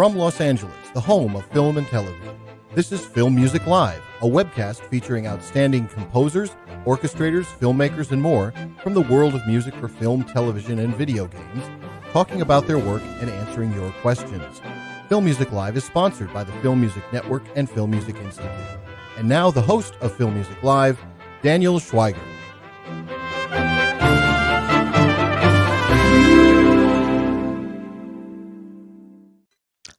From Los Angeles, the home of film and television, this is Film Music Live, a webcast featuring outstanding composers, orchestrators, filmmakers, and more from the world of music for film, television, and video games, talking about their work and answering your questions. Film Music Live is sponsored by the Film Music Network and Film Music Institute. And now the host of Film Music Live, Daniel Schweiger.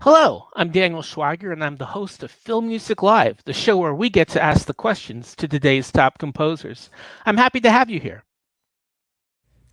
Hello, I'm Daniel Schweiger, and I'm the host of Film Music Live, the show where we get to ask the questions to today's top composers. I'm happy to have you here.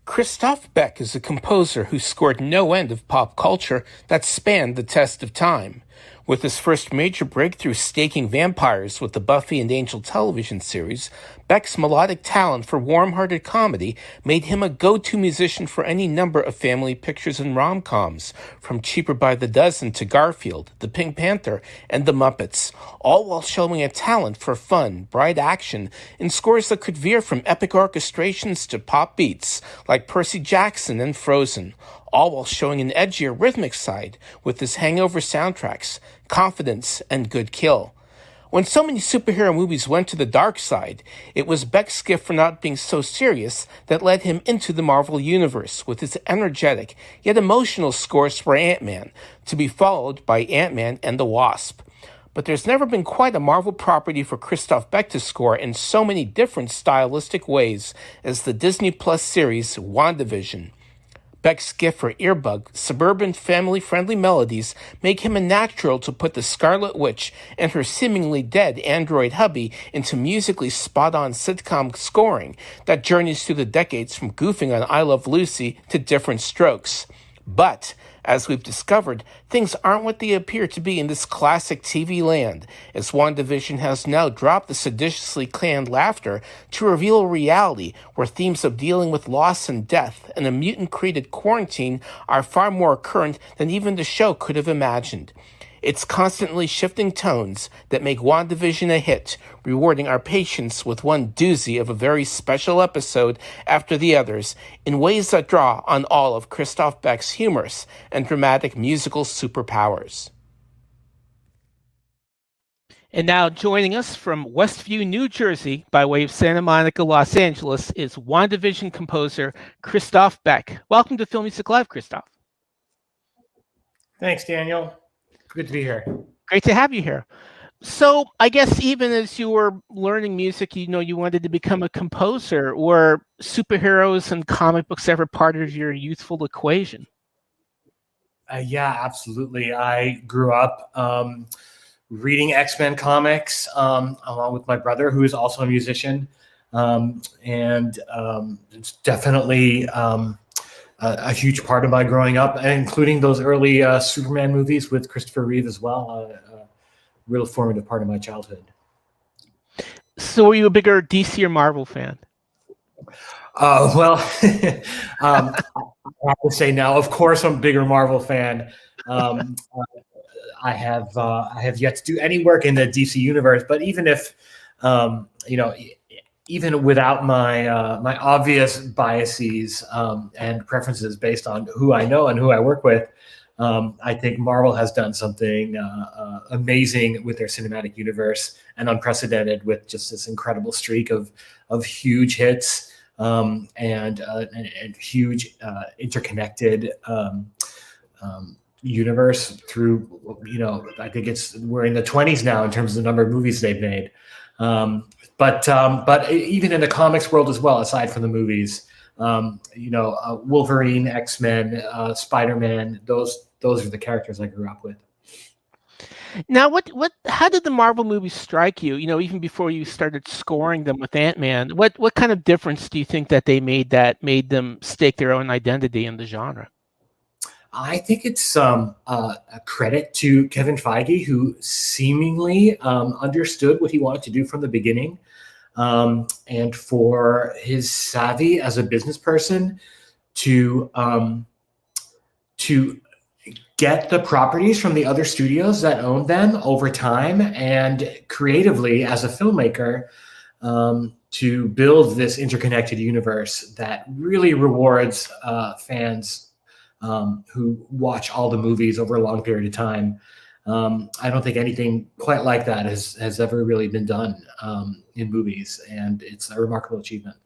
CHRISTOPHE Beck is a composer who scored no end of pop culture that spanned the test of time. With his first major breakthrough staking vampires with the Buffy and Ant-Man television series, Beck's melodic talent for warm-hearted comedy made him a go-to musician for any number of family pictures and rom-coms, from Cheaper by the Dozen to Garfield, The Pink Panther, and The Muppets, all while showing a talent for fun, bright action in scores that could veer from epic orchestrations to pop beats, like Percy Jackson and Frozen, all while showing an edgier rhythmic side with his hangover soundtracks, Confidence, and Good Kill. When so many superhero movies went to the dark side, it was Beck's gift for not being so serious that led him into the Marvel Universe with his energetic yet emotional scores for Ant-Man, to be followed by Ant-Man and the Wasp. But there's never been quite a Marvel property for CHRISTOPHE Beck to score in so many different stylistic ways as the Disney Plus series WANDAVISION. Beck's gift for earbug, suburban, family-friendly melodies make him a natural to put the Scarlet Witch and her seemingly dead android hubby into musically spot-on sitcom scoring that journeys through the decades from goofing on I Love Lucy to Different Strokes. But, as we've discovered, things aren't what they appear to be in this classic TV land, as WandaVision has now dropped the seditiously canned laughter to reveal a reality where themes of dealing with loss and death and a mutant-created quarantine are far more current than even the show could have imagined. It's constantly shifting tones that make WandaVision a hit, rewarding our patience with one doozy of a very special episode after the others, in ways that draw on all of CHRISTOPHE Beck's humorous and dramatic musical superpowers. And now joining us from Westview, New Jersey, by way of Santa Monica, Los Angeles, is WandaVision composer CHRISTOPHE Beck. Welcome to Film Music Live, CHRISTOPHE. Thanks, Daniel. Good to be here. Great to have you here. So I guess even as you were learning music, you wanted to become a composer. Were superheroes and comic books ever part of your youthful equation? Yeah, absolutely. I grew up reading X-Men comics along with my brother, who is also a musician. It's definitely a huge part of my growing up, including those early Superman movies with Christopher Reeve as well. A real formative part of my childhood. So were you a bigger DC or Marvel fan? Well, I have to say now, of course, I'm a bigger Marvel fan. I have yet to do any work in the DC universe, but even if, even without my my obvious biases and preferences based on who I know and who I work with, I think Marvel has done something amazing with their cinematic universe and unprecedented with just this incredible streak of huge hits and huge interconnected universe through, I think we're in the 20s now in terms of the number of movies they've made. But even in the comics world as well, aside from the movies, Wolverine, X-Men, Spider-Man, those are the characters I grew up with. Now, how did the Marvel movies strike you? Even before you started scoring them with Ant-Man, what kind of difference do you think that they made them stake their own identity in the genre? I think it's a credit to Kevin Feige, who seemingly understood what he wanted to do from the beginning, and for his savvy as a business person to get the properties from the other studios that owned them over time, and creatively as a filmmaker to build this interconnected universe that really rewards fans who watch all the movies over a long period of time. I don't think anything quite like that has ever really been done in movies, and it's a remarkable achievement.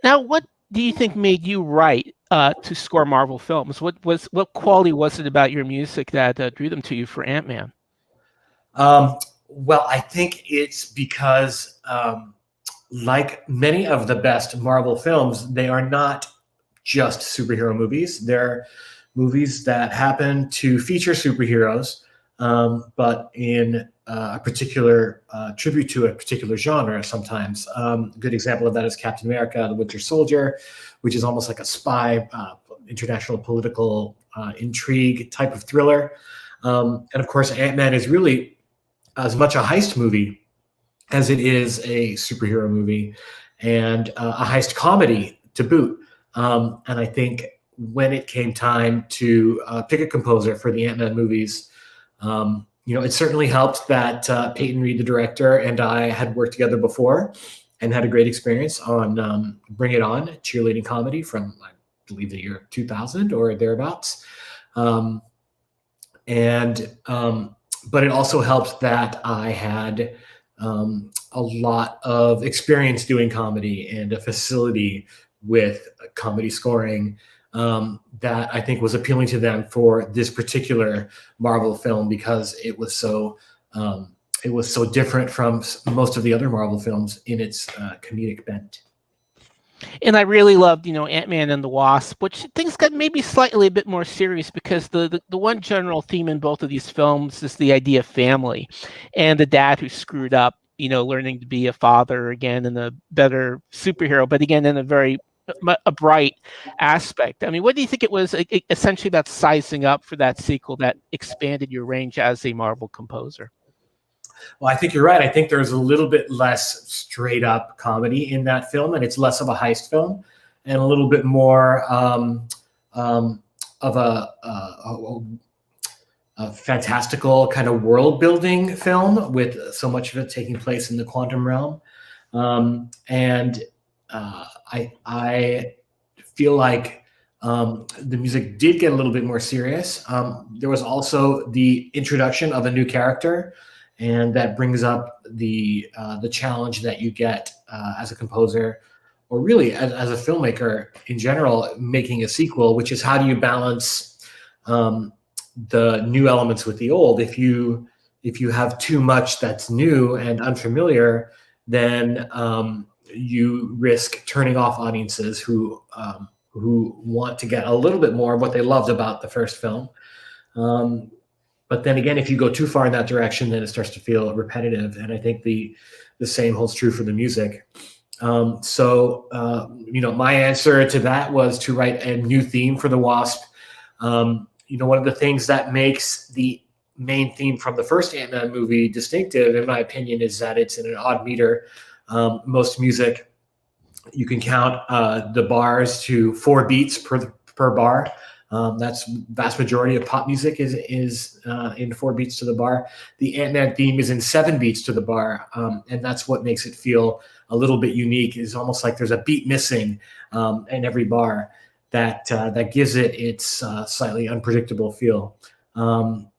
Now, what do you think made you write to score Marvel films? What quality was it about your music that drew them to you for Ant-Man? Well, I think it's because, like many of the best Marvel films, they are not just superhero movies. They're movies that happen to feature superheroes, but in a particular tribute to a particular genre sometimes. A good example of that is Captain America, the Winter Soldier, which is almost like a spy, international political intrigue type of thriller. And of course, Ant-Man is really as much a heist movie as it is a superhero movie, and a heist comedy to boot. And I think when it came time to pick a composer for the Ant-Man movies, it certainly helped that Peyton Reed, the director, and I had worked together before and had a great experience on Bring It On, cheerleading comedy from, I believe, the year 2000 or thereabouts. But it also helped that I had a lot of experience doing comedy and a facility with comedy scoring that I think was appealing to them for this particular Marvel film, because it was so different from most of the other Marvel films in its comedic bent. And I really loved, Ant-Man and the Wasp, which things got maybe slightly a bit more serious, because the one general theme in both of these films is the idea of family and the dad who screwed up, learning to be a father again and a better superhero, but again, in a bright aspect. I mean, what do you think it was essentially about sizing up for that sequel that expanded your range as a Marvel composer? Well, I think you're right. I think there's a little bit less straight up comedy in that film, and it's less of a heist film and a little bit more of a fantastical kind of world building film, with so much of it taking place in the quantum realm. I feel like the music did get a little bit more serious. There was also the introduction of a new character, and that brings up the challenge that you get as a composer, or really as a filmmaker in general, making a sequel, which is how do you balance the new elements with the old? If you have too much that's new and unfamiliar, then you risk turning off audiences who want to get a little bit more of what they loved about the first film. But then again, if you go too far in that direction, then it starts to feel repetitive. And I think the same holds true for the music. My answer to that was to write a new theme for the Wasp. One of the things that makes the main theme from the first Ant-Man movie distinctive, in my opinion, is that it's in an odd meter. Most music, you can count the bars to 4 beats per bar. That's vast majority of pop music is in 4 beats to the bar. The Ant-Man theme is in 7 beats to the bar, and that's what makes it feel a little bit unique. It's almost like there's a beat missing in every bar that gives it its slightly unpredictable feel.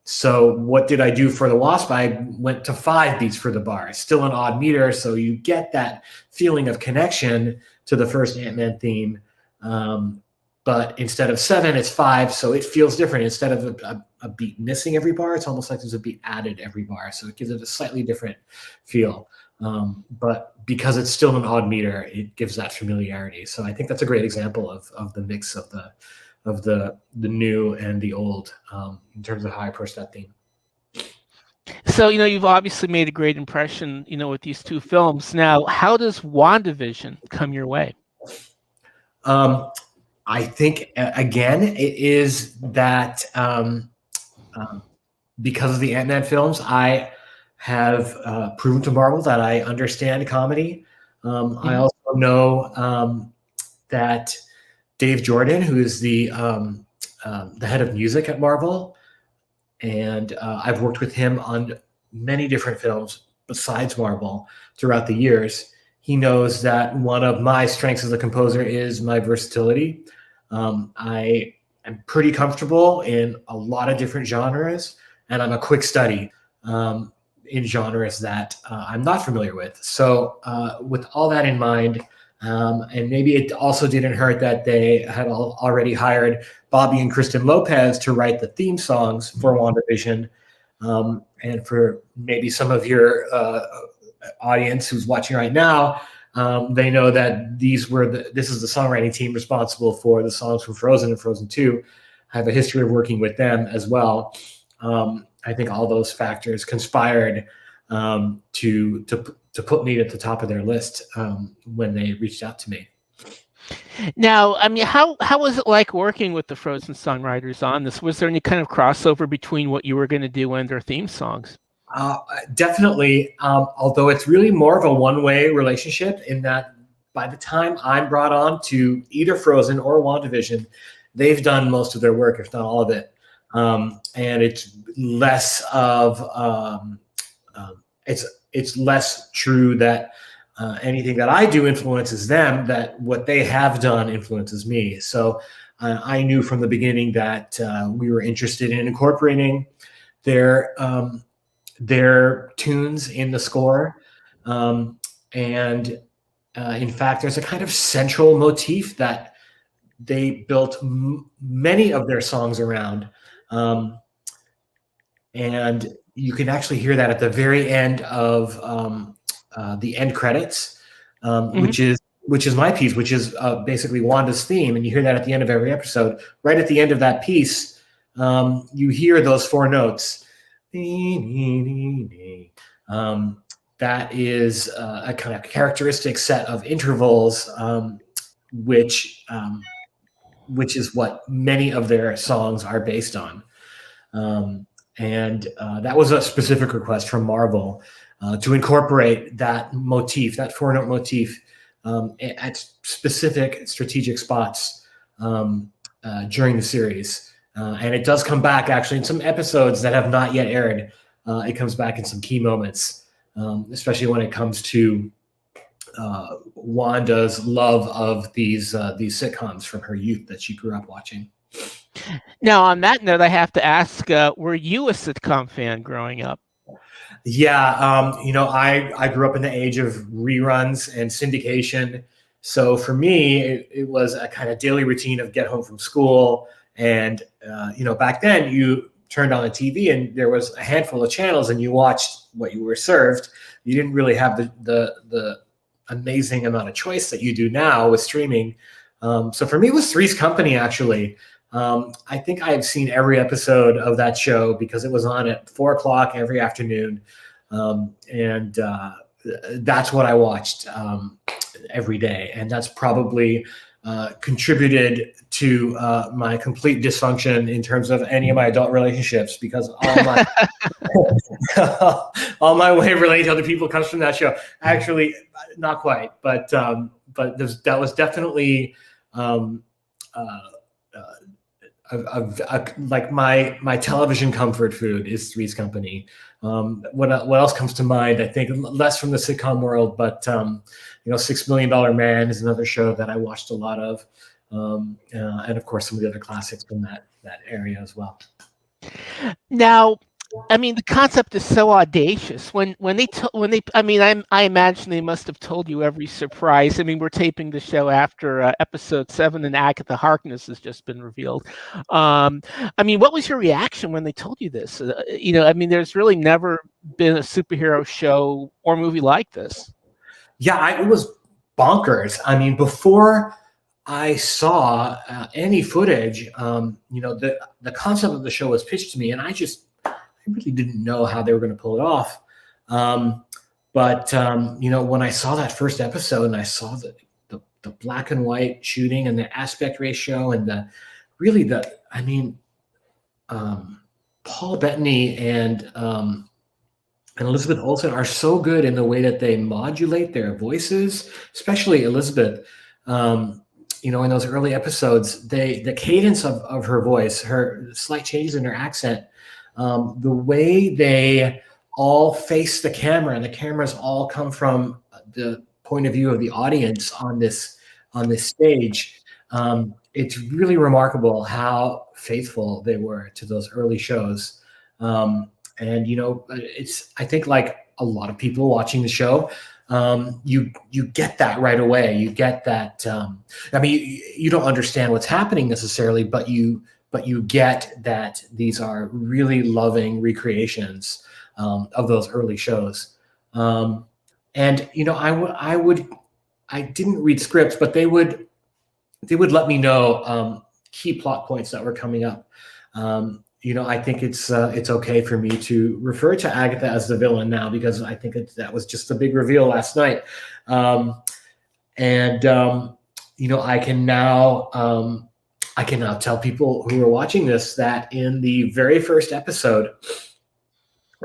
So what did I do for the Wasp? I went to 5 beats for the bar. It's still an odd meter, so you get that feeling of connection to the first Ant-Man theme. But instead of 7, it's 5, so it feels different. Instead of a beat missing every bar, it's almost like there's a beat added every bar, so it gives it a slightly different feel. But because it's still an odd meter, it gives that familiarity. So I think that's a great example of the mix of the new and the old in terms of how I approach that theme. So, you've obviously made a great impression, with these 2 films. Now, how does WANDAVISION come your way? I think, again, it is that because of the Ant-Man films, I have proven to Marvel that I understand comedy. I also know that Dave Jordan, who is the head of music at Marvel, and I've worked with him on many different films besides Marvel throughout the years. He knows that one of my strengths as a composer is my versatility. I I'm pretty comfortable in a lot of different genres, and I'm a quick study in genres that I'm not familiar with. So with all that in mind, and maybe it also didn't hurt that they had already hired Bobby and Kristen Lopez to write the theme songs for WandaVision. And for maybe some of your audience who's watching right now, they know that this is the songwriting team responsible for the songs from Frozen and Frozen 2. I have a history of working with them as well. I think all those factors conspired to put me at the top of their list when they reached out to me. Now, I mean, how was it like working with the Frozen Songwriters on this? Was there any kind of crossover between what you were going to do and their theme songs? Definitely, although it's really more of a one-way relationship in that by the time I'm brought on to either Frozen or WandaVision, they've done most of their work, if not all of it. And it's less of it's less true that anything that I do influences them, that what they have done influences me. So I knew from the beginning that we were interested in incorporating their tunes in the score. And in fact, there's a kind of central motif that they built many of their songs around. And you can actually hear that at the very end of the end credits, which is my piece, which is basically Wanda's theme. And you hear that at the end of every episode. Right at the end of that piece, you hear those 4 notes. That is a kind of characteristic set of intervals, which is what many of their songs are based on. And that was a specific request from Marvel to incorporate that motif, that 4-note motif, at specific strategic spots during the series. And it does come back actually in some episodes that have not yet aired. It comes back in some key moments, especially when it comes to Wanda's love of these sitcoms from her youth that she grew up watching. Now, on that note, I have to ask, were you a sitcom fan growing up? Yeah, I grew up in the age of reruns and syndication. So for me, it was a kind of daily routine of get home from school. And, back then you turned on the TV and there was a handful of channels and you watched what you were served. You didn't really have the amazing amount of choice that you do now with streaming. So for me, it was Three's Company, actually. I think I have seen every episode of that show because it was on at 4:00 every afternoon. And that's what I watched every day. And that's probably contributed to my complete dysfunction in terms of any of my adult relationships, because all my way of relating to other people comes from that show. Actually, not quite, but that was definitely like my television comfort food is Three's Company. What else comes to mind? I think less from the sitcom world, but $6 Million Man is another show that I watched a lot of, and of course some of the other classics from that area as well. Now, I mean, the concept is so audacious. I imagine they must have told you every surprise. I mean, we're taping the show after episode 7, and Agatha Harkness has just been revealed. What was your reaction when they told you this? There's really never been a superhero show or movie like this. Yeah, it was bonkers. I mean, before I saw any footage, the concept of the show was pitched to me, and I really didn't know how they were going to pull it off. But when I saw that first episode and I saw the black and white shooting and the aspect ratio and Paul Bettany and Elizabeth Olsen are so good in the way that they modulate their voices, especially Elizabeth. In those early episodes, the cadence of her voice, her slight changes in her accent, the way they all face the camera, and the cameras all come from the point of view of the audience on this stage. it's really remarkable how faithful they were to those early shows. And I think like a lot of people watching the show, you get that right away. You get that. I mean, you don't understand what's happening necessarily, but you get that these are really loving recreations of those early shows. And I didn't read scripts, but they would let me know key plot points that were coming up. I think it's okay for me to refer to Agatha as the villain now, because I think that was just a big reveal last night. I can now tell people who are watching this that in the very first episode,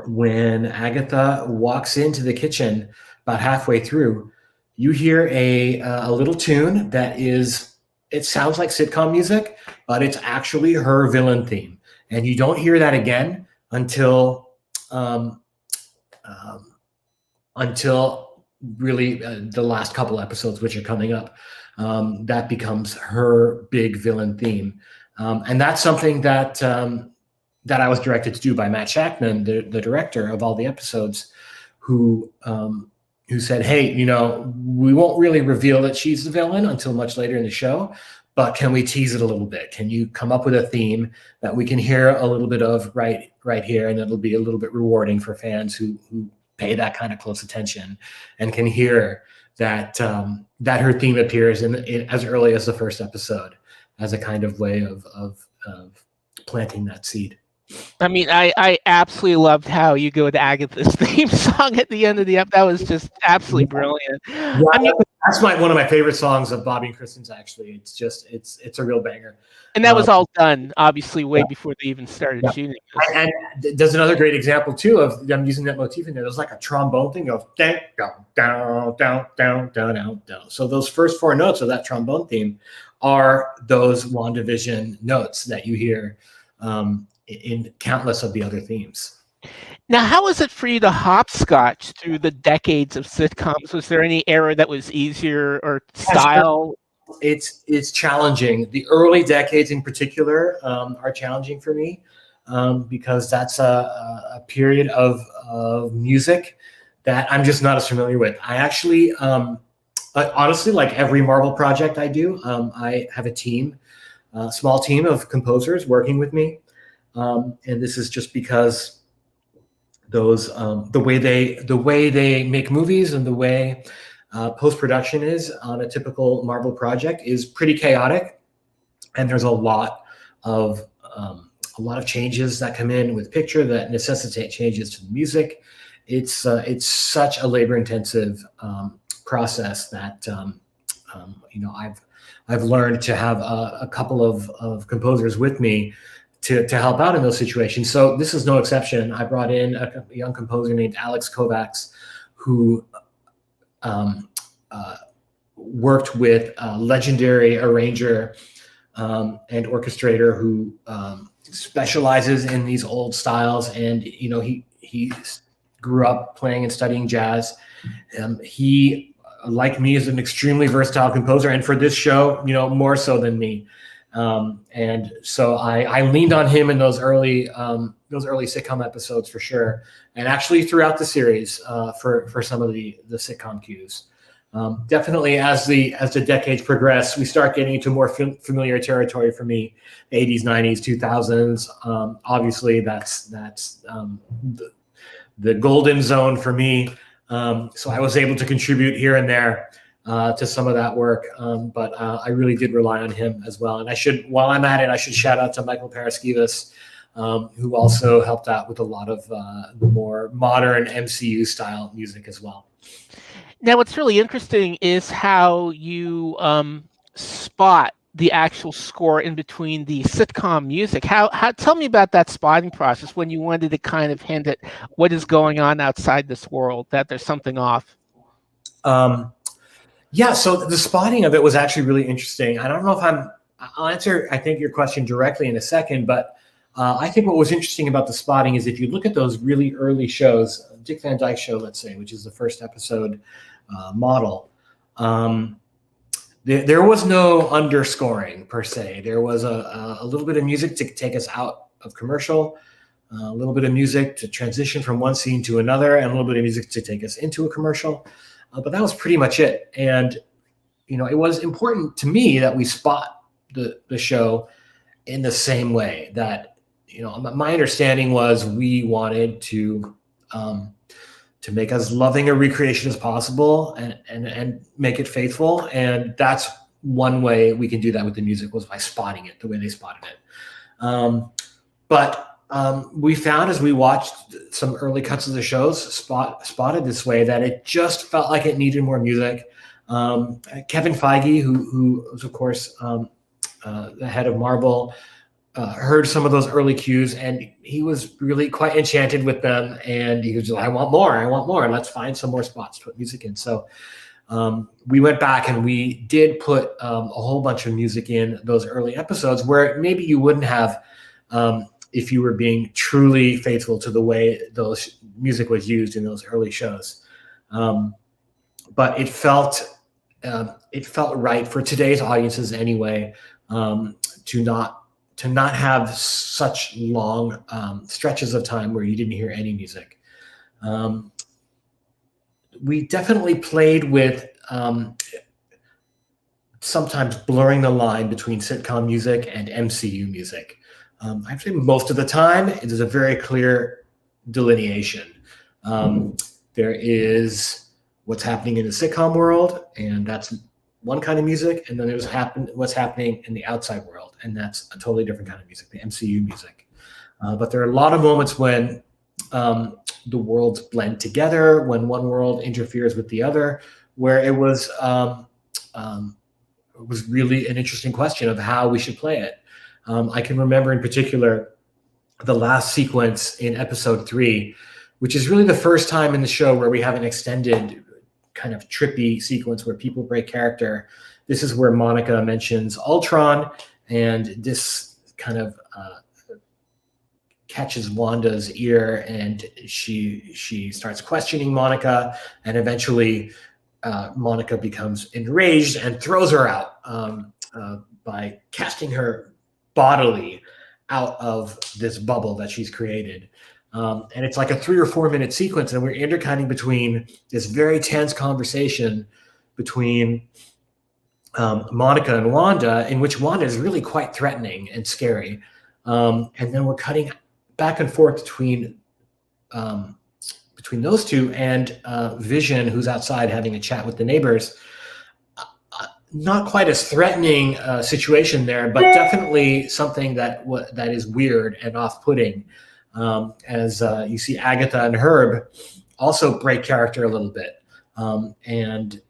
when Agatha walks into the kitchen about halfway through, you hear a little tune that it sounds like sitcom music, but it's actually her villain theme. And you don't hear that again until really the last couple episodes, which are coming up. That becomes her big villain theme, and that's something that I was directed to do by Matt Shackman, the director of all the episodes, who said, "Hey, we won't really reveal that she's the villain until much later in the show. But can we tease it a little bit? Can you come up with a theme that we can hear a little bit of right here, and it'll be a little bit rewarding for fans who pay that kind of close attention and can hear that her theme appears in as early as the first episode as a kind of way of planting that seed." I mean, I absolutely loved how you go with Agatha's theme song at the end of the episode. That was just absolutely brilliant. Yeah, that's one of my favorite songs of Bobby and Kristen's. Actually, it's a real banger. And that was all done, obviously, way before they even started shooting. And there's another great example too of them using that motif in there. There's like a trombone thing of down, down, down, down, down, down, down. So those first 4 notes of that trombone theme are those WandaVision notes that you hear in countless of the other themes. Now, how was it for you to hopscotch through the decades of sitcoms? Was there any era that was easier or style? It's challenging. The early decades in particular are challenging for me because that's a period of music that I'm just not as familiar with. I actually, honestly, like every Marvel project I do, I have a team, a small team of composers working with me. And this is just because those the way they make movies and the way post-production is on a typical Marvel project is pretty chaotic, and there's a lot of changes that come in with picture that necessitate changes to the music. It's such a labor-intensive process that I've learned to have a couple of composers with me to help out in those situations. So this is no exception. I brought in a young composer named Alex Kovacs, who worked with a legendary arranger and orchestrator who specializes in these old styles. And, he grew up playing and studying jazz. He, like me, is an extremely versatile composer. And for this show, more so than me. And so I leaned on him in those early sitcom episodes for sure, and actually throughout the series for some of the sitcom cues. Definitely, as the decades progress, we start getting into more familiar territory for me. 80s, 90s, 2000s. Obviously, that's the golden zone for me. So I was able to contribute here and there to some of that work, but I really did rely on him as well. And while I'm at it, I should shout out to Michael Paraskevas, who also helped out with a lot of the more modern MCU style music as well. Now, what's really interesting is how you spot the actual score in between the sitcom music. How tell me about that spotting process when you wanted to kind of hint at what is going on outside this world, that there's something off. Yeah, so the spotting of it was actually really interesting. I don't know if I'll answer, I think, your question directly in a second, but I think what was interesting about the spotting is if you look at those really early shows, Dick Van Dyke Show, let's say, which is the first episode model, there was no underscoring per se. There was a little bit of music to take us out of commercial, a little bit of music to transition from one scene to another, and a little bit of music to take us into a commercial. But that was pretty much it. And, it was important to me that we spot the show in the same way that, my understanding was we wanted to make as loving a recreation as possible and make it faithful. And that's one way we can do that with the music, was by spotting it the way they spotted it. But we found, as we watched some early cuts of the shows spotted this way, that it just felt like it needed more music. Kevin Feige, who was, of course, the head of Marvel, heard some of those early cues, and he was really quite enchanted with them. And he was like, I want more. Let's find some more spots to put music in. So we went back and we did put a whole bunch of music in those early episodes where maybe you wouldn't have if you were being truly faithful to the way those music was used in those early shows. But it felt right for today's audiences anyway, to not have such long stretches of time where you didn't hear any music. We definitely played with sometimes blurring the line between sitcom music and MCU music. I'd say most of the time, it is a very clear delineation. There is what's happening in the sitcom world, and that's one kind of music, and then there's what's happening in the outside world, and that's a totally different kind of music, the MCU music. But there are a lot of moments when the worlds blend together, when one world interferes with the other, where it was really an interesting question of how we should play it. I can remember in particular the last sequence in episode 3, which is really the first time in the show where we have an extended kind of trippy sequence where people break character. This is where Monica mentions Ultron, and this kind of catches Wanda's ear, and she starts questioning Monica, and eventually Monica becomes enraged and throws her out by casting her bodily out of this bubble that she's created. And it's like a 3 or 4 minute sequence, and we're intercutting between this very tense conversation between Monica and Wanda, in which Wanda is really quite threatening and scary. And then we're cutting back and forth between those two and Vision, who's outside having a chat with the neighbors. Not quite as threatening situation there, but definitely something that is weird and off-putting. As you see Agatha and Herb also break character a little bit. And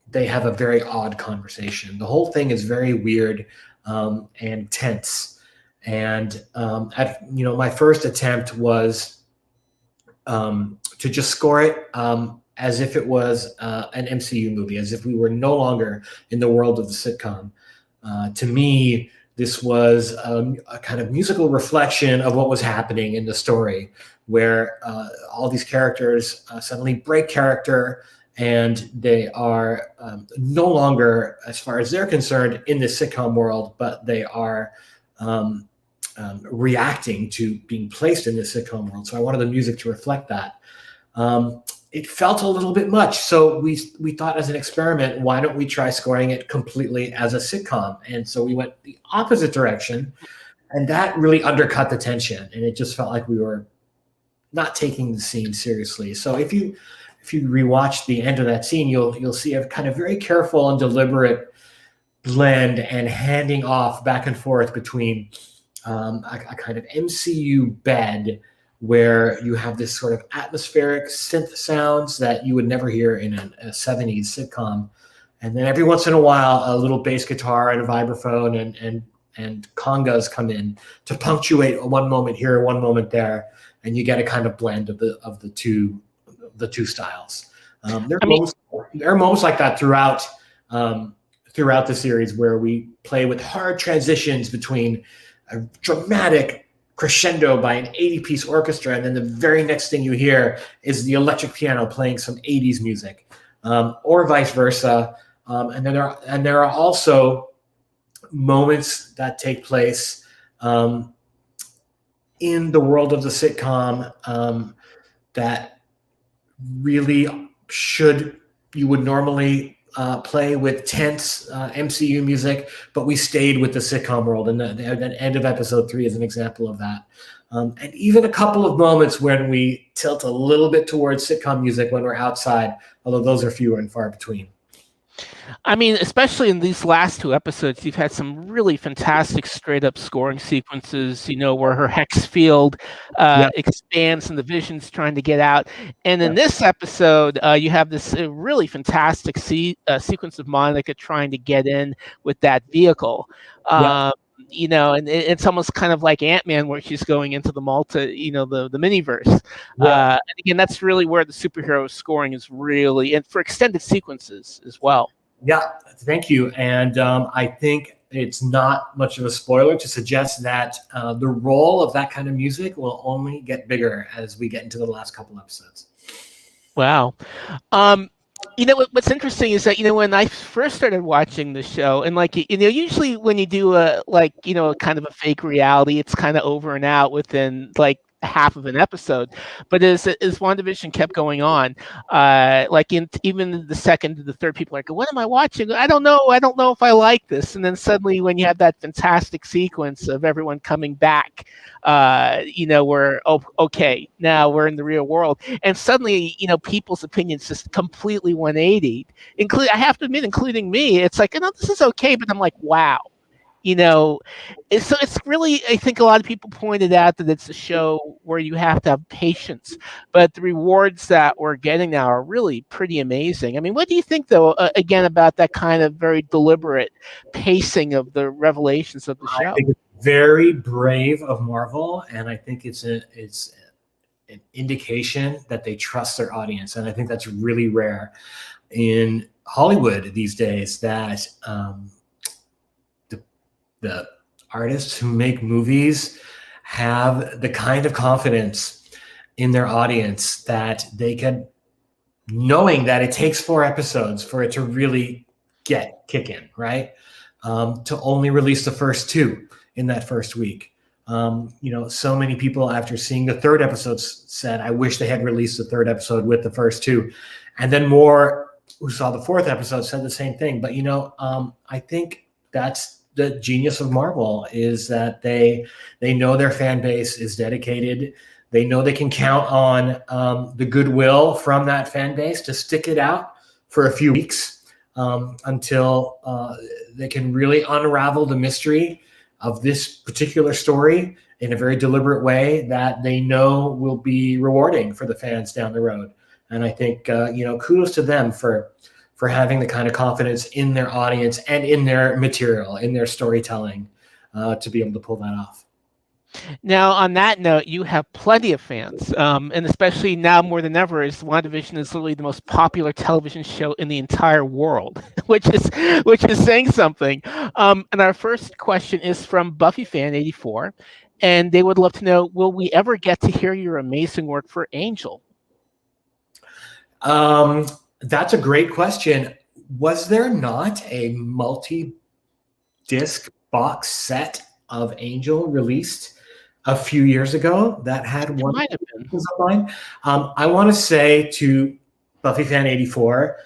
they have a very odd conversation. The whole thing is very weird and tense. And my first attempt was to just score it as if it was an MCU movie, as if we were no longer in the world of the sitcom. To me, this was a kind of musical reflection of what was happening in the story, where all these characters suddenly break character, and they are no longer, as far as they're concerned, in the sitcom world, but they are reacting to being placed in the sitcom world. So I wanted the music to reflect that. It felt a little bit much. So we thought, as an experiment, why don't we try scoring it completely as a sitcom? And so we went the opposite direction, and that really undercut the tension. And it just felt like we were not taking the scene seriously. So if you rewatch the end of that scene, you'll see a kind of very careful and deliberate blend and handing off back and forth between a kind of MCU bed, where you have this sort of atmospheric synth sounds that you would never hear in a 70s sitcom. And then every once in a while, a little bass guitar and a vibraphone and congas come in to punctuate one moment here, one moment there, and you get a kind of blend of the two styles. There are moments like that throughout the series, where we play with hard transitions between a dramatic crescendo by an 80-piece orchestra, and then the very next thing you hear is the electric piano playing some 80s music, or vice versa. And there are also moments that take place in the world of the sitcom that really you would normally play with tense MCU music, but we stayed with the sitcom world, and the end of episode 3 is an example of that. And even a couple of moments when we tilt a little bit towards sitcom music when we're outside, although those are fewer and far between. I mean, especially in these last 2 episodes, you've had some really fantastic straight-up scoring sequences, where her hex field expands and the Vision's trying to get out. And in this episode, you have this really fantastic sequence of Monica trying to get in with that vehicle. And it's almost kind of like Ant-Man, where she's going into the the miniverse. And again, that's really where the superhero scoring is really, and for extended sequences as well. Yeah, thank you. And I think it's not much of a spoiler to suggest that the role of that kind of music will only get bigger as we get into the last couple episodes. Wow. What's interesting is that, when I first started watching the show, and usually when you do a kind of a fake reality, it's kind of over and out within half of an episode. But as WandaVision kept going on, even the second to the third, people are like, what am I watching? I don't know if I like this. And then suddenly when you have that fantastic sequence of everyone coming back, we're okay, now we're in the real world. And suddenly, people's opinions just completely 180. I have to admit, including me, it's like, this is okay, but I'm like, wow. So it's really, I think a lot of people pointed out that it's a show where you have to have patience, but the rewards that we're getting now are really pretty amazing. I mean, what do you think, though, again, about that kind of very deliberate pacing of the revelations of the show? I think it's very brave of Marvel, and I think it's an indication that they trust their audience, and I think that's really rare in Hollywood these days, that the artists who make movies have the kind of confidence in their audience that they can, knowing that it takes 4 episodes for it to really kick in, right? To only release the first 2 in that first week. So many people, after seeing the 3rd episode, said, I wish they had released the 3rd episode with the first 2. And then more who saw the 4th episode said the same thing. But, I think that's the genius of Marvel, is that they know their fan base is dedicated. They know they can count on the goodwill from that fan base to stick it out for a few weeks until they can really unravel the mystery of this particular story in a very deliberate way that they know will be rewarding for the fans down the road. And I think, kudos to them for having the kind of confidence in their audience and in their material, in their storytelling, to be able to pull that off. Now, on that note, you have plenty of fans, and especially now more than ever, is WandaVision is literally the most popular television show in the entire world, which is saying something. And our first question is from Buffy Fan 84, and they would love to know: will we ever get to hear your amazing work for Angel? That's a great question. Was there not a multi-disc box set of Angel released a few years ago that had one of mine? I want to say to Buffy Fan 84,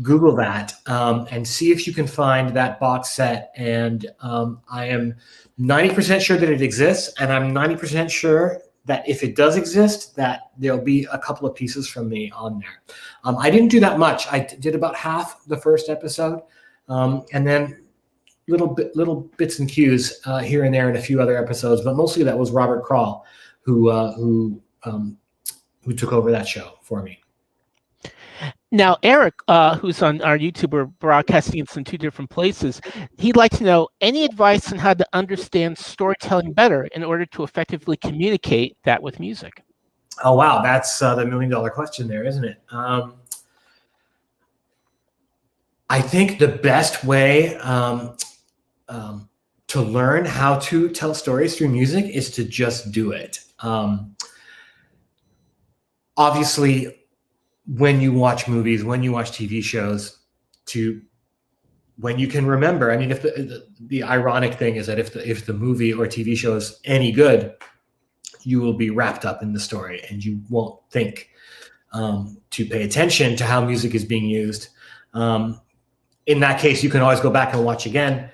Google that and see if you can find that box set. And I am 90% sure that it exists, and I'm 90% sure that if it does exist, that there'll be a couple of pieces from me on there. I didn't do that much. I did about half the first episode, and then little bits and cues here and there in a few other episodes, but mostly that was Robert Krall who took over that show for me. Now, Eric, who's on our YouTube, we're broadcasting in 2 different places. He'd like to know any advice on how to understand storytelling better in order to effectively communicate that with music. Oh, wow. That's the $1 million question there, isn't it? I think the best way to learn how to tell stories through music is to just do it. Obviously, when you watch movies, when you watch TV shows, to when you can remember. I mean, if the ironic thing is that if the movie or TV show is any good, you will be wrapped up in the story and you won't think to pay attention to how music is being used. In that case, you can always go back and watch again.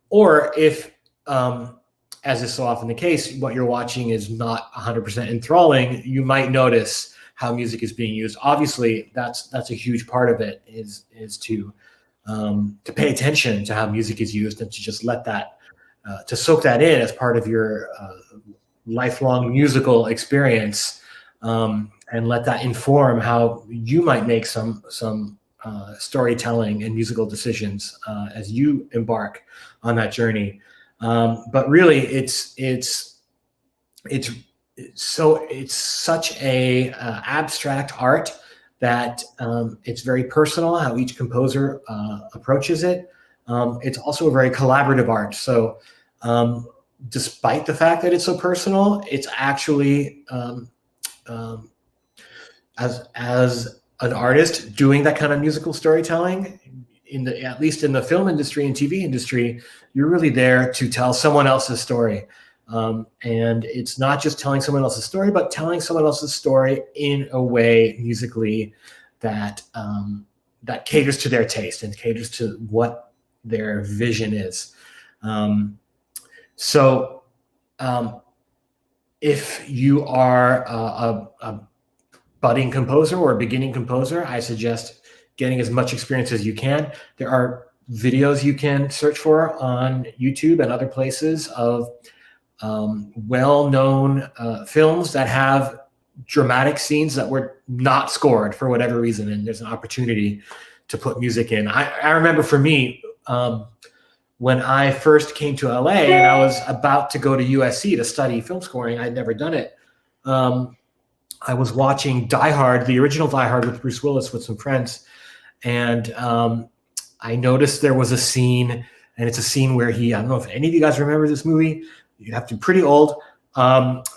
Or if, as is so often the case, what you're watching is not 100% enthralling, you might notice how music is being used. Obviously, that's a huge part of it, is to pay attention to how music is used and to just let that, to soak that in as part of your lifelong musical experience, and let that inform how you might make some storytelling and musical decisions as you embark on that journey. But really, it's such a abstract art that it's very personal how each composer approaches it. It's also a very collaborative art. So despite the fact that it's so personal, it's actually as an artist doing that kind of musical storytelling, at least in the film industry and TV industry, you're really there to tell someone else's story. And it's not just telling someone else's story, but telling someone else's story in a way musically that caters to their taste and caters to what their vision is. So if you are a budding composer or a beginning composer, I suggest getting as much experience as you can. There are videos you can search for on YouTube and other places of well-known films that have dramatic scenes that were not scored for whatever reason, and there's an opportunity to put music in. I remember for me, when I first came to LA and I was about to go to USC to study film scoring, I'd never done it. I was watching Die Hard, the original Die Hard with Bruce Willis with some friends. And I noticed there was a scene, and it's a scene where I don't know if any of you guys remember this movie, you have to be pretty old,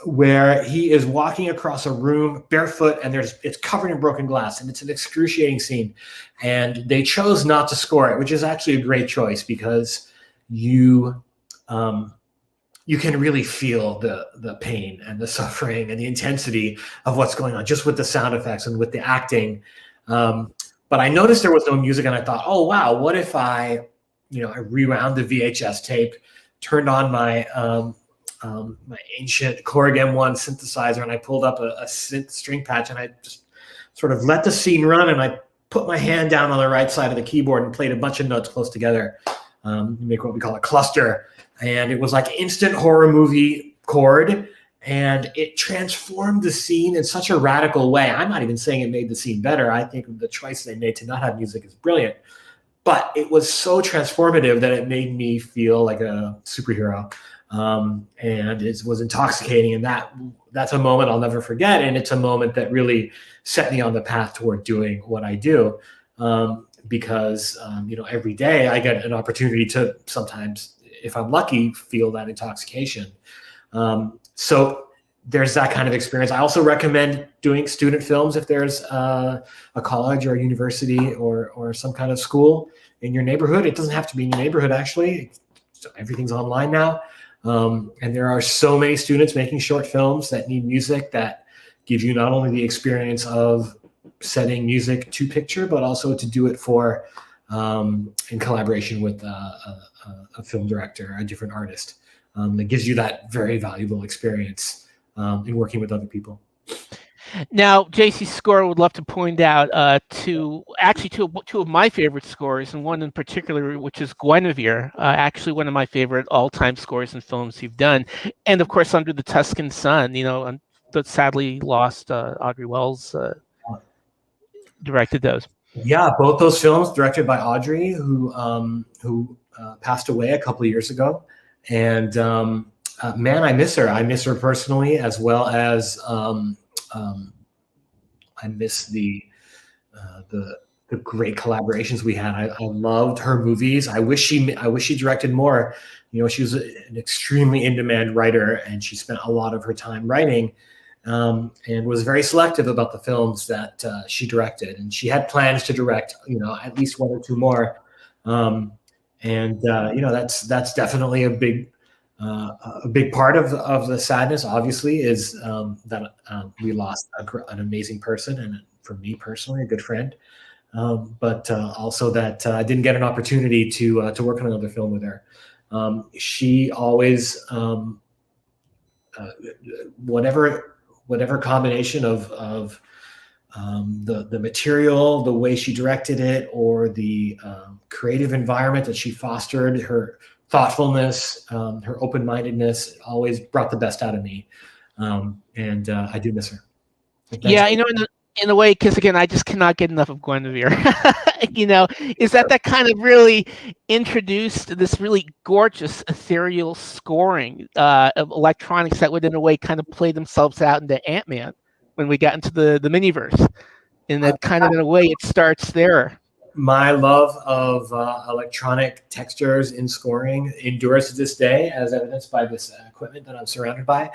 where he is walking across a room barefoot and it's covered in broken glass, and it's an excruciating scene. And they chose not to score it, which is actually a great choice because you can really feel the pain and the suffering and the intensity of what's going on just with the sound effects and with the acting. But I noticed there was no music, and I thought, oh, wow, what if I rewound the VHS tape, turned on my my ancient Korg M1 synthesizer, and I pulled up a synth string patch, and I just sort of let the scene run, and I put my hand down on the right side of the keyboard and played a bunch of notes close together, make what we call a cluster. And it was like instant horror movie chord, and it transformed the scene in such a radical way. I'm not even saying it made the scene better. I think the choice they made to not have music is brilliant. But it was so transformative that it made me feel like a superhero. And it was intoxicating. And that's a moment I'll never forget. And it's a moment that really set me on the path toward doing what I do. Because every day I get an opportunity to sometimes, if I'm lucky, feel that intoxication. So there's that kind of experience. I also recommend doing student films if there's a college or a university or some kind of school in your neighborhood. It doesn't have to be in your neighborhood, actually. Everything's online now. And there are so many students making short films that need music that give you not only the experience of setting music to picture, but also to do it for in collaboration with a film director, a different artist. That gives you that very valuable experience in working with other people. Now, JC's score would love to point out two of my favorite scores, and one in particular, which is Guinevere, actually one of my favorite all-time scores in films you've done, and of course, Under the Tuscan Sun. The sadly lost Audrey Wells directed those. Yeah, both those films directed by Audrey, who passed away a couple of years ago. And man, I miss her. I miss her personally, as well as I miss the great collaborations we had. I loved her movies. I wish she directed more. She was an extremely in-demand writer, and she spent a lot of her time writing, and was very selective about the films that she directed. And she had plans to direct, at least one or two more. and that's definitely a big part of the sadness. Obviously, is that we lost an amazing person, and for me personally, a good friend. But also that I didn't get an opportunity to work on another film with her. She always whatever combination of the material, the way she directed it, or the creative environment that she fostered, her thoughtfulness, her open-mindedness, always brought the best out of me. And I do miss her. Yeah, in a way, because again, I just cannot get enough of Guinevere. Is that kind of really introduced this really gorgeous ethereal scoring of electronics that would, in a way, kind of play themselves out into Ant-Man when we got into the miniverse. And that kind of, in a way, it starts there. My love of electronic textures in scoring endures to this day, as evidenced by this equipment that I'm surrounded by.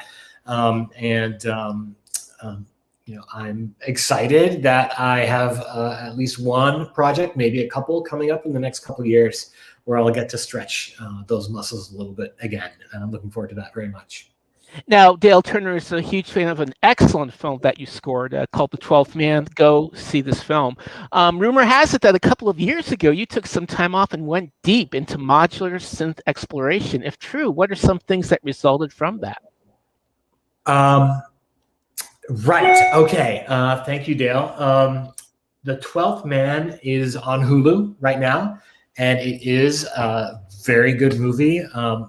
I'm excited that I have at least one project, maybe a couple, coming up in the next couple of years, where I'll get to stretch those muscles a little bit again. And I'm looking forward to that very much. Now, Dale Turner is a huge fan of an excellent film that you scored called The 12th Man. Go see this film. Rumor has it that a couple of years ago, you took some time off and went deep into modular synth exploration. If true, what are some things that resulted from that? Right. Okay. Thank you, Dale. The 12th Man is on Hulu right now, and it is a very good movie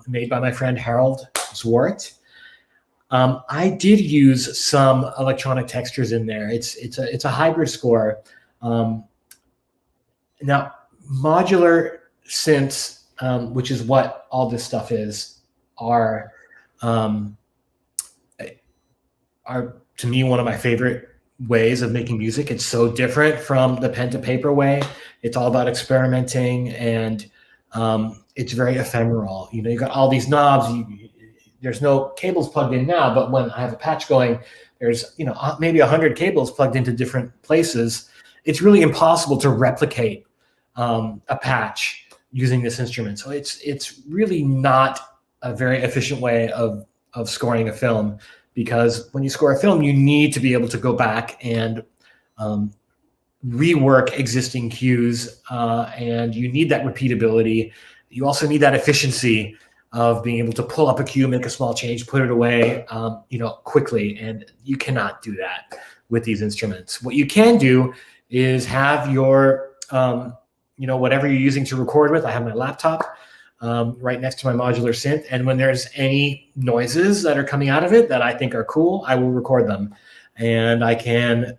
made by my friend Harold Zwart. I did use some electronic textures in there. It's a hybrid score. Now, modular synths, which is what all this stuff is, are to me one of my favorite ways of making music. It's so different from the pen to paper way. It's all about experimenting, and it's very ephemeral. You got all these knobs. There's no cables plugged in now, but when I have a patch going, there's maybe 100 cables plugged into different places. It's really impossible to replicate a patch using this instrument. So it's really not a very efficient way of scoring a film, because when you score a film, you need to be able to go back and rework existing cues, and you need that repeatability. You also need that efficiency of being able to pull up a cue, make a small change, put it away, quickly. And you cannot do that with these instruments. What you can do is have your, whatever you're using to record with. I have my laptop right next to my modular synth. And when there's any noises that are coming out of it that I think are cool, I will record them. And I can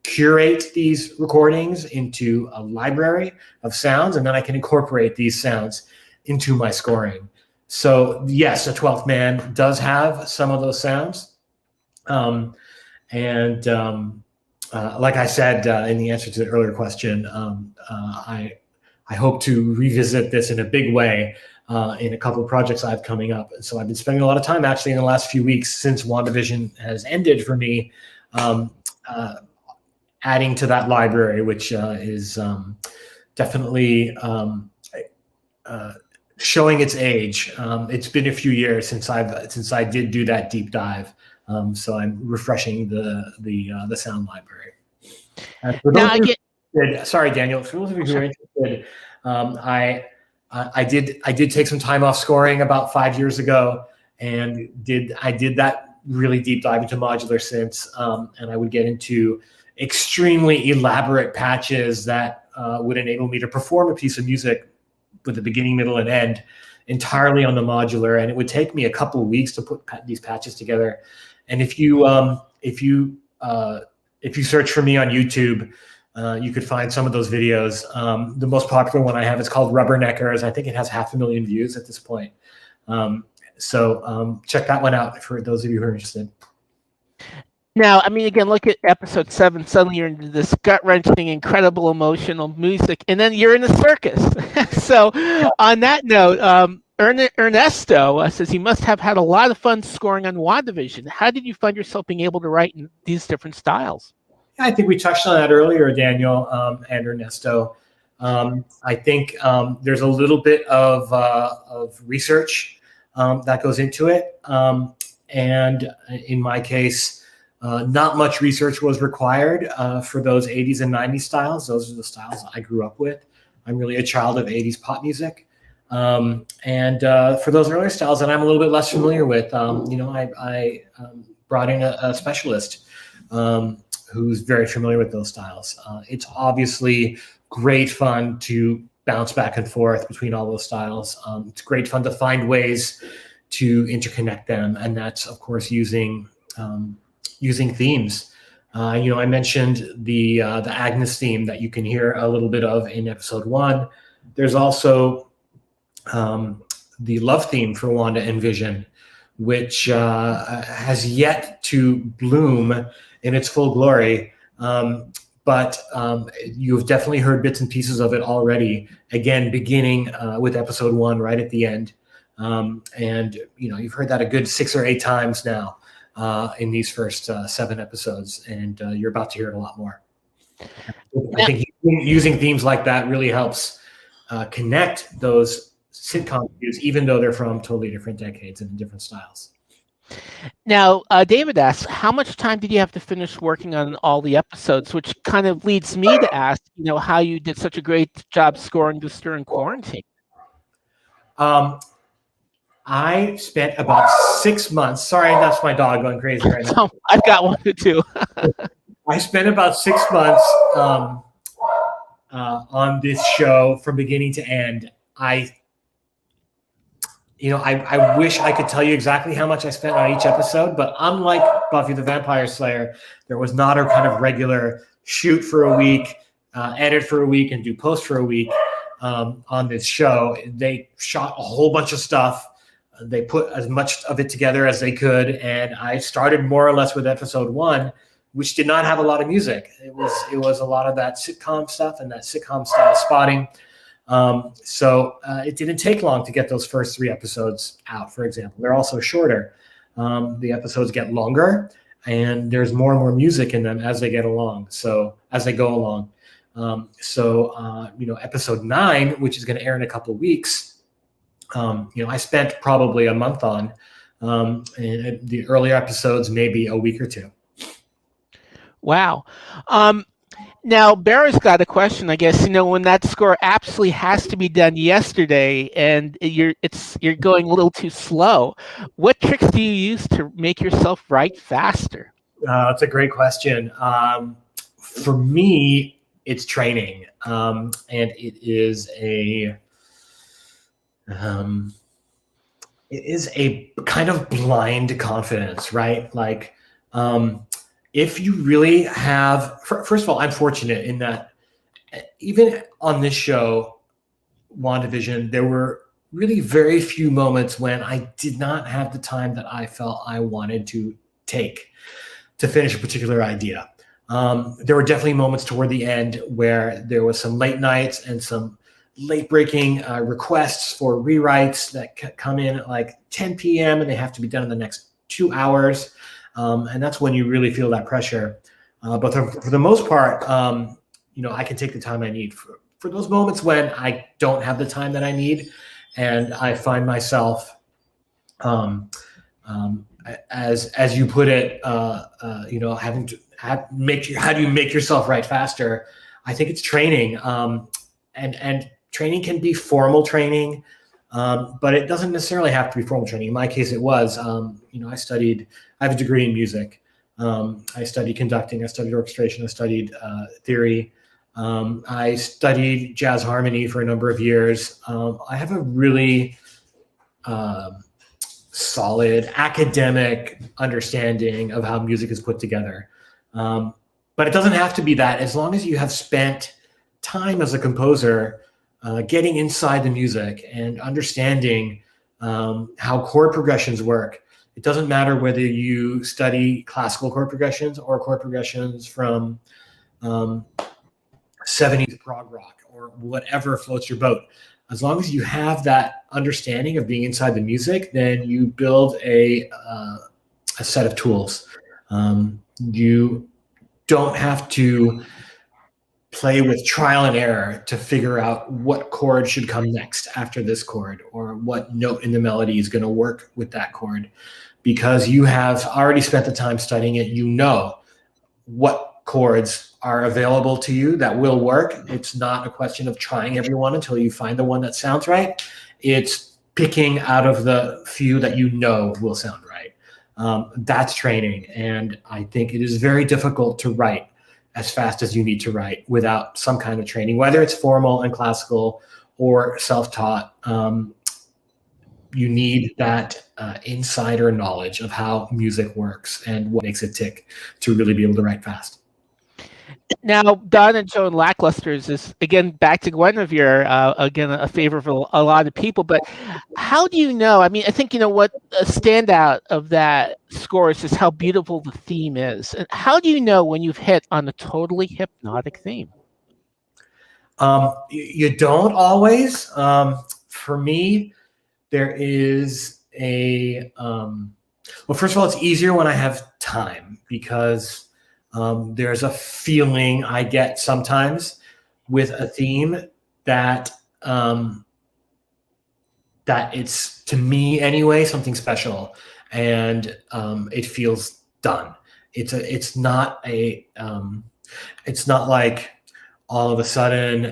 curate these recordings into a library of sounds, and then I can incorporate these sounds into my scoring. So yes, the 12th Man does have some of those sounds. Like I said in the answer to the earlier question, I hope to revisit this in a big way in a couple of projects I have coming up. And so I've been spending a lot of time actually in the last few weeks since WandaVision has ended for me, adding to that library, which is definitely showing its age. It's been a few years since I did do that deep dive. So I'm refreshing the sound library. Sorry, Daniel. For those of you who are interested, I did take some time off scoring about 5 years ago, and I did that really deep dive into modular synths, and I would get into extremely elaborate patches that would enable me to perform a piece of music with the beginning, middle, and end entirely on the modular. And it would take me a couple of weeks to put these patches together. And if you search for me on YouTube, you could find some of those videos. The most popular one I have is called Rubberneckers. I think it has 500,000 views at this point. So check that one out for those of you who are interested. Now, I mean, again, look at episode 7. Suddenly you're into this gut-wrenching, incredible emotional music, and then you're in a circus. So on that note, Ernesto says he must have had a lot of fun scoring on WandaVision. How did you find yourself being able to write in these different styles? I think we touched on that earlier, Daniel and Ernesto. I think there's a little bit of research that goes into it. And in my case, not much research was required for those 80s and 90s styles. Those are the styles I grew up with. I'm really a child of 80s pop music. And for those earlier styles that I'm a little bit less familiar with, I brought in a specialist who's very familiar with those styles. It's obviously great fun to bounce back and forth between all those styles. It's great fun to find ways to interconnect them, and that's of course using themes. I mentioned the Agnes theme that you can hear a little bit of in episode 1. There's also the love theme for Wanda and Vision, which has yet to bloom in its full glory. But you've definitely heard bits and pieces of it already, again, beginning with episode 1 right at the end. And you've heard that a good 6 or 8 times now in these first 7 episodes, and you're about to hear it a lot more. I think using themes like that really helps connect those sitcom views, even though they're from totally different decades and different styles. Now, David asks, how much time did you have to finish working on all the episodes? Which kind of leads me to ask, how you did such a great job scoring this during quarantine. I spent about 6 months. Sorry, that's my dog going crazy right now. I've got one too. I spent about 6 months on this show from beginning to end. I wish I could tell you exactly how much I spent on each episode, but unlike Buffy the Vampire Slayer, there was not a kind of regular shoot for a week, edit for a week, and do post for a week on this show. They shot a whole bunch of stuff. They put as much of it together as they could, and I started more or less with episode 1, which did not have a lot of music. It was a lot of that sitcom stuff and that sitcom style spotting. So it didn't take long to get those first 3 episodes out, for example. They're also shorter. The episodes get longer, and there's more and more music in them as they go along. Episode 9, which is going to air in a couple of weeks, I spent probably a month on, and the earlier episodes, maybe a week or 2. Wow. Now, Barry's got a question, I guess, when that score absolutely has to be done yesterday and you're going a little too slow, what tricks do you use to make yourself write faster? That's a great question. For me, it's training. And it is a kind of blind confidence, right? Like, if you really have, first of all, I'm fortunate in that even on this show, WandaVision, there were really very few moments when I did not have the time that I felt I wanted to take to finish a particular idea. There were definitely moments toward the end where there was some late nights and some late breaking requests for rewrites that come in at like 10 p.m. and they have to be done in the next 2 hours. And that's when you really feel that pressure. But for the most part, I can take the time I need for those moments when I don't have the time that I need, and I find myself, as you put it, having to how do you make yourself write faster? I think it's training, and training can be formal training. But it doesn't necessarily have to be formal training. In my case, it was. I have a degree in music. I studied conducting. I studied orchestration. I studied theory. I studied jazz harmony for a number of years. I have a really solid academic understanding of how music is put together. But it doesn't have to be that. As long as you have spent time as a composer getting inside the music and understanding how chord progressions work. It doesn't matter whether you study classical chord progressions or chord progressions from 70s prog rock or whatever floats your boat. As long as you have that understanding of being inside the music, then you build a set of tools. You don't have to play with trial and error to figure out what chord should come next after this chord, or what note in the melody is going to work with that chord. Because you have already spent the time studying it, you know what chords are available to you that will work. It's not a question of trying every one until you find the one that sounds right. It's picking out of the few that you know will sound right. That's training. And I think it is very difficult to write as fast as you need to write without some kind of training, whether it's formal and classical or self-taught. You need that insider knowledge of how music works and what makes it tick to really be able to write fast. Now, Don and Joan Lackluster's is, again, back to Guinevere, again, a favorite for a lot of people. But how do you know? I mean, I think, what a standout of that score is how beautiful the theme is. And how do you know when you've hit on a totally hypnotic theme? You don't always. For me, there is well, first of all, it's easier when I have time, because there's a feeling I get sometimes with a theme that it's, to me anyway, something special, and it feels done. It's not like all of a sudden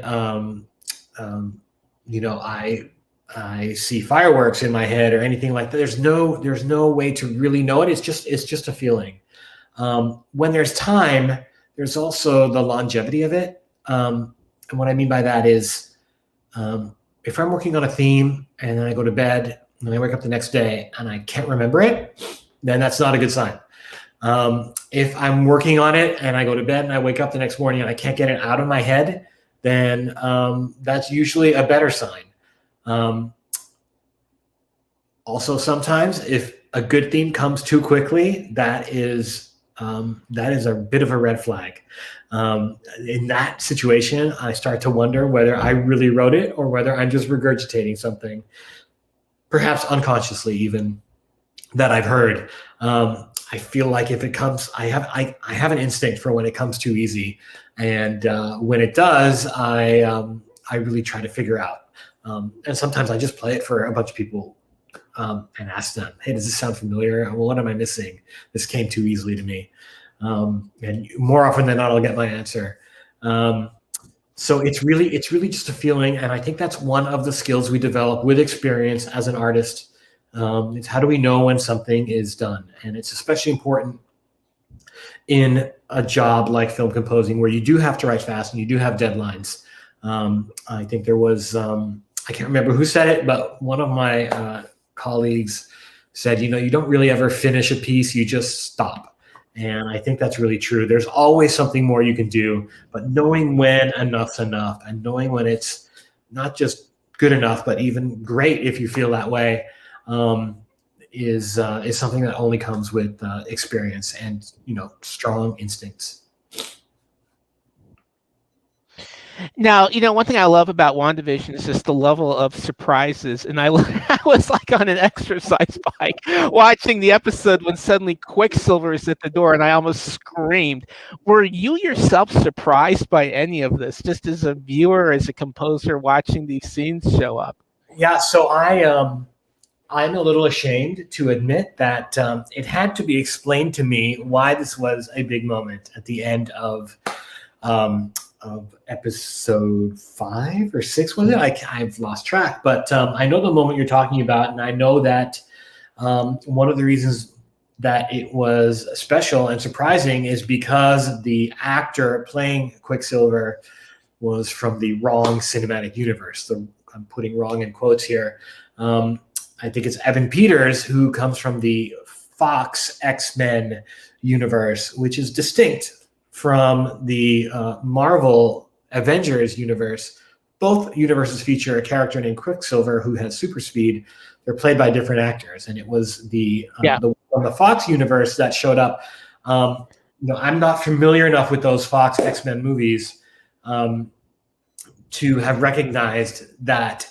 I see fireworks in my head or anything like that. There's no way to really know it. It's just a feeling. When there's time, there's also the longevity of it. And what I mean by that is, if I'm working on a theme and then I go to bed and I wake up the next day and I can't remember it, then that's not a good sign. If I'm working on it and I go to bed and I wake up the next morning and I can't get it out of my head, then that's usually a better sign. Also, sometimes if a good theme comes too quickly, that is a bit of a red flag. In that situation, I start to wonder whether I really wrote it or whether I'm just regurgitating something, perhaps unconsciously even, that I've heard. I feel like if it comes, I have an instinct for when it comes too easy, and when it does, I really try to figure out. And sometimes I just play it for a bunch of people and ask them, hey, does this sound familiar? Well, what am I missing? This came too easily to me. And more often than not, I'll get my answer. So it's really just a feeling. And I think that's one of the skills we develop with experience as an artist. It's how do we know when something is done? And it's especially important in a job like film composing, where you do have to write fast and you do have deadlines. I think there was, I can't remember who said it, but one of my colleagues said, you don't really ever finish a piece, you just stop. And I think that's really true. There's always something more you can do, but knowing when enough's enough, and knowing when it's not just good enough, but even great if you feel that way, is something that only comes with experience and, strong instincts. Now, one thing I love about WandaVision is just the level of surprises. And I was like on an exercise bike watching the episode when suddenly Quicksilver is at the door and I almost screamed. Were you yourself surprised by any of this, just as a viewer, as a composer watching these scenes show up? Yeah, so I'm a little ashamed to admit that it had to be explained to me why this was a big moment at the end of episode 5 or 6, was it? I've lost track, but I know the moment you're talking about, and I know that one of the reasons that it was special and surprising is because the actor playing Quicksilver was from the wrong cinematic universe. I'm putting wrong in quotes here. I think it's Evan Peters, who comes from the Fox X-Men universe, which is distinct from the Marvel Avengers universe. Both universes feature a character named Quicksilver who has super speed. They're played by different actors, and it was the from the Fox universe that showed up. I'm not familiar enough with those Fox X-Men movies to have recognized that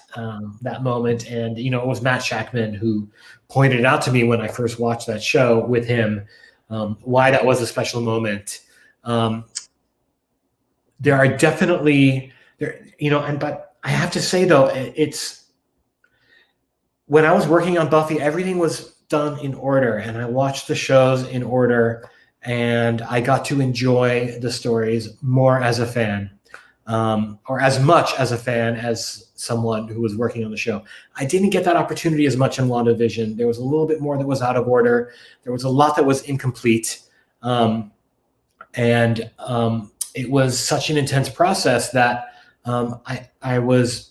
moment. And it was Matt Shackman who pointed it out to me when I first watched that show with him, why that was a special moment. there are definitely there, but I have to say though, it's when I was working on Buffy, everything was done in order, and I watched the shows in order, and I got to enjoy the stories more as a fan, or as much as a fan as someone who was working on the show. I didn't get that opportunity as much in WandaVision. There was a little bit more that was out of order. There was a lot that was incomplete. It was such an intense process that I was,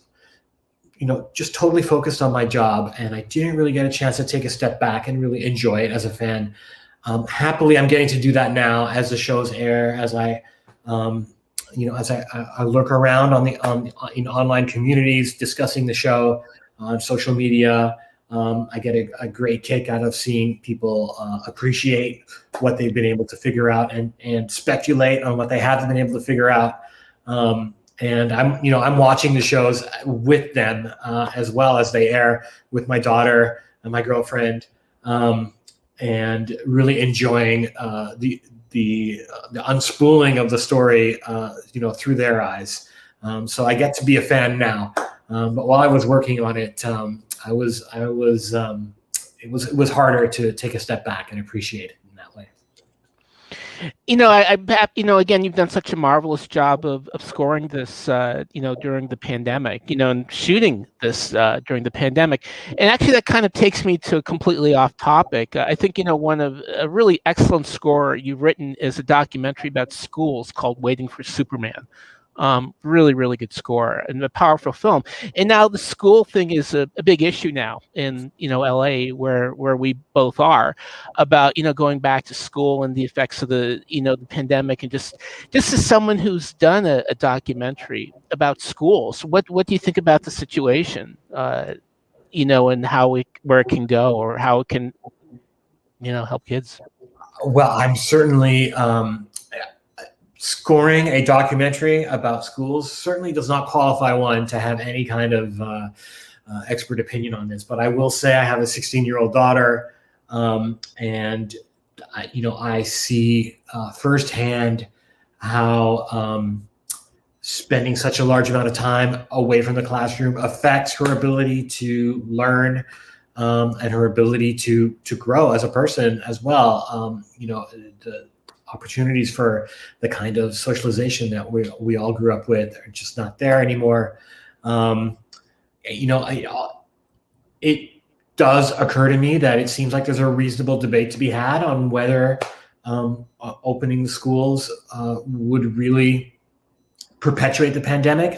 just totally focused on my job, and I didn't really get a chance to take a step back and really enjoy it as a fan. Happily, I'm getting to do that now as the shows air, as I lurk around in online communities discussing the show on social media. I get a great kick out of seeing people appreciate what they've been able to figure out and speculate on what they haven't been able to figure out. And I'm watching the shows with them as well as they air with my daughter and my girlfriend, and really enjoying the unspooling of the story, through their eyes. So I get to be a fan now. But while I was working on it, it was harder to take a step back and appreciate it in that way. Again, you've done such a marvelous job of scoring this, during the pandemic, and shooting this during the pandemic. And actually, that kind of takes me to a completely off topic. I think, one of a really excellent score you've written is a documentary about schools called Waiting for Superman. Really, really good score and a powerful film. And now the school thing is a big issue now in, LA where we both are, about, going back to school and the effects of the pandemic. And just as someone who's done a documentary about schools, what do you think about the situation, and where it can go, or how it can, help kids? Well, I'm certainly, scoring a documentary about schools certainly does not qualify one to have any kind of expert opinion on this. But I will say I have a 16-year-old daughter, and I see firsthand how spending such a large amount of time away from the classroom affects her ability to learn, and her ability to grow as a person as well. The opportunities for the kind of socialization that we all grew up with are just not there anymore. It does occur to me that it seems like there's a reasonable debate to be had on whether opening the schools would really perpetuate the pandemic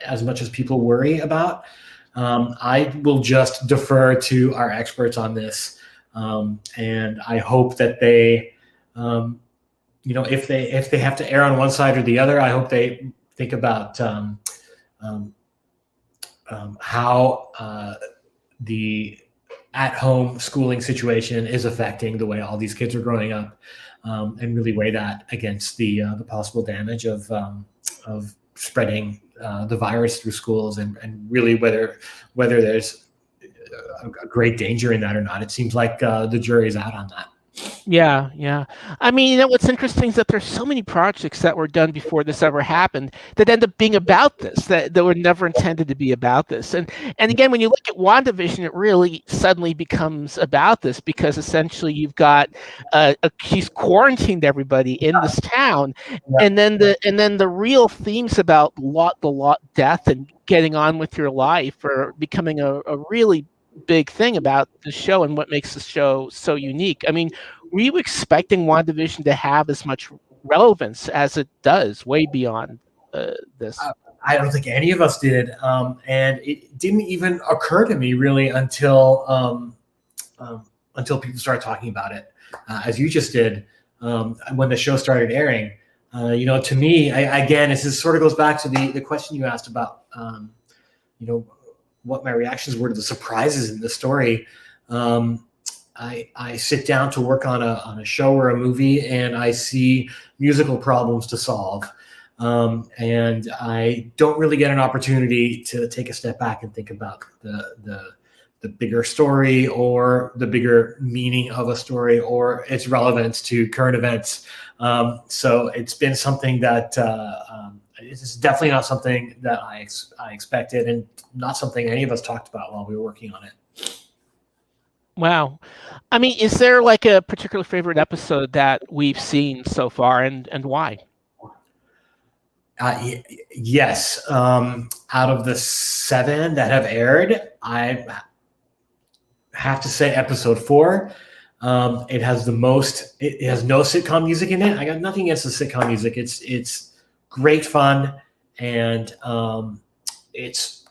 as much as people worry about. I will just defer to our experts on this, and I hope that they if they have to err on one side or the other, I hope they think about how the at-home schooling situation is affecting the way all these kids are growing up, and really weigh that against the possible damage of spreading the virus through schools, and really whether there's a great danger in that or not. It seems like the jury's out on that. Yeah. I mean, what's interesting is that there's so many projects that were done before this ever happened that end up being about this, that were never intended to be about this. And again, when you look at WandaVision, it really suddenly becomes about this, because essentially you've got she's quarantined everybody in this town, and then the real themes about death and getting on with your life are becoming a really big thing about the show and what makes the show so unique. I mean, were you expecting WandaVision to have as much relevance as it does, way beyond this? I don't think any of us did, and it didn't even occur to me really until people started talking about it, as you just did, when the show started airing. To me, again, this sort of goes back to the question you asked about, what my reactions were to the surprises in the story. I sit down to work on a show or a movie, and I see musical problems to solve, and I don't really get an opportunity to take a step back and think about the the bigger story or the bigger meaning of a story or its relevance to current events. So it's been something that it's definitely not something that I expected, and not something any of us talked about while we were working on it. Wow. I mean, is there like a particular favorite episode that we've seen so far, and why? Yes. Out of the 7 that have aired, I have to say episode 4. It has the most. It has no sitcom music in it. I got nothing against the sitcom music. It's great fun, and it's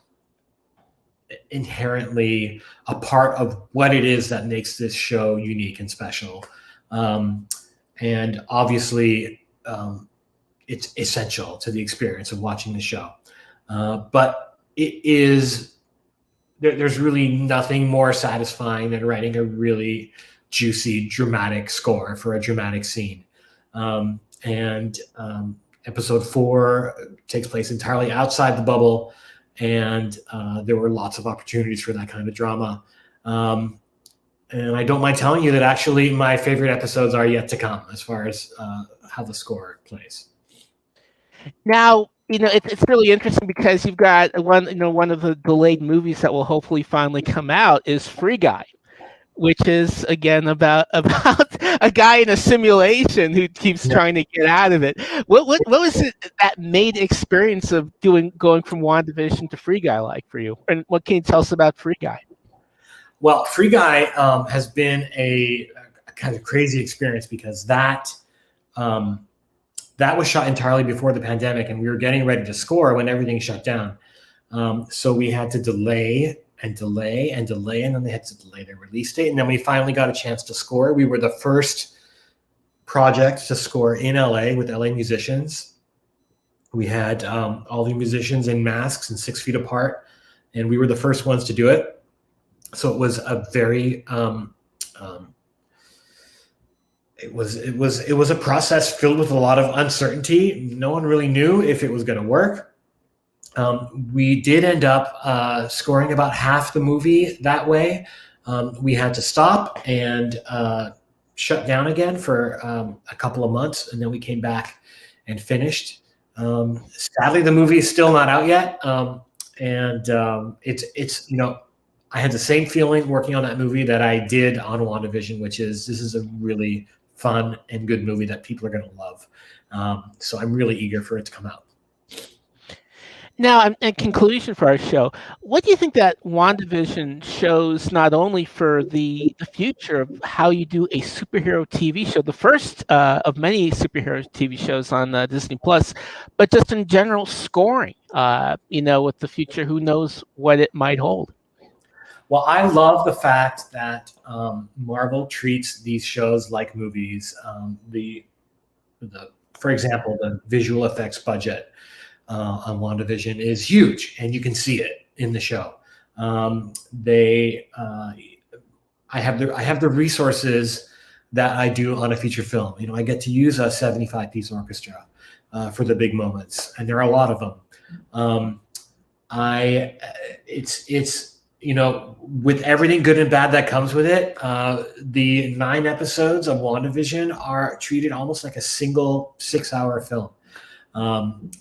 inherently a part of what it is that makes this show unique and special. And obviously, it's essential to the experience of watching the show. But it is, there's really nothing more satisfying than writing a really juicy, dramatic score for a dramatic scene. Episode 4 takes place entirely outside the bubble, and there were lots of opportunities for that kind of drama. And I don't mind telling you that actually my favorite episodes are yet to come as far as how the score plays. Now, it's really interesting because you've got one of the delayed movies that will hopefully finally come out is Free Guy, which is again about a guy in a simulation who keeps trying to get out of it. What was it that made experience of going from WandaVision to Free Guy like for you? And what can you tell us about Free Guy? Well, Free Guy has been a kind of crazy experience because that was shot entirely before the pandemic, and we were getting ready to score when everything shut down. So we had to delay and delay and delay, and then they had to delay their release date. And then we finally got a chance to score. We were the first project to score in LA with LA musicians. We had all the musicians in masks and 6 feet apart, and we were the first ones to do it. So it was a very it was a process filled with a lot of uncertainty. No one really knew if it was going to work. We did end up scoring about half the movie that way. We had to stop and shut down again for a couple of months, and then we came back and finished. Sadly, the movie is still not out yet, and it's I had the same feeling working on that movie that I did on WandaVision, which is this is a really fun and good movie that people are going to love. So I'm really eager for it to come out. Now, in conclusion for our show, what do you think that WandaVision shows not only for the future of how you do a superhero TV show, the first of many superhero TV shows on Disney Plus, but just in general scoring, with the future, who knows what it might hold? Well, I love the fact that Marvel treats these shows like movies. For example, the visual effects budget on WandaVision is huge, and you can see it in the show. I have the resources that I do on a feature film. I get to use a 75-piece orchestra for the big moments, and there are a lot of them. With everything good and bad that comes with it, the 9 episodes of WandaVision are treated almost like a single 6-hour film.